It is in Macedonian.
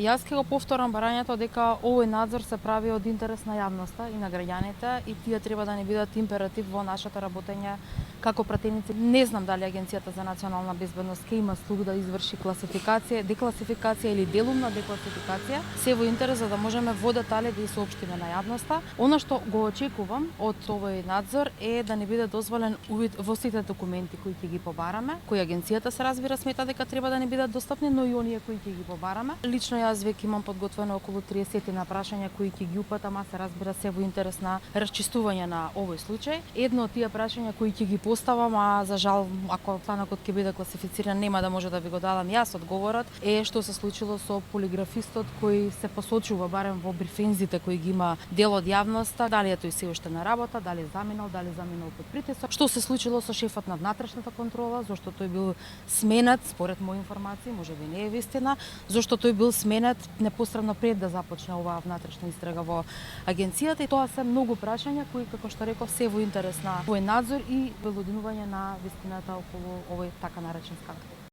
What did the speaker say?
Јас ќе го повторам барањето дека овој надзор се прави од интерес на јавноста и на граѓаните и тие треба да ни бидат императив во нашето работење како пратеници. Не знам дали Агенцијата за национална безбедност ќе има слух да изврши класификација, декласификација или делумна декласификација, се во интерес за да можеме во детали да ја соопштиме на јавноста. Она што го очекувам од овој надзор е да ни биде дозволен увид во сите документи кои ќе ги побараме, кои агенцијата се разбира смета дека треба да ни бидат достапни, но и оние кои ќе ги побараме. Лично јас веќе имам подготвено околу 30 на прашања кои ќе ги упатам, а се разбира се во интерес на расчистување на овој случај. Едно од тие прашања кои ќе ги поставам, а за жал ако станокот ќе биде класифициран нема да може да ви го дадам јас одговорот, е што се случило со полиграфистот кој се посочува барем во брифинзите кои ги има дел од јавноста, дали е тој се уште на работа, дали заминал под притисок. Што се случило со шефот на внатрешната контрола, зашто тој бил сменет, според мои информации, можеби не е вистина, зашто тој бил сменет непосредно пред да започне оваа внатрешна истрага во агенцијата, и тоа се многу прашања кои, како што реков, се во интерес на овој надзор и велодинување на вистината околу овој така наречен скандал.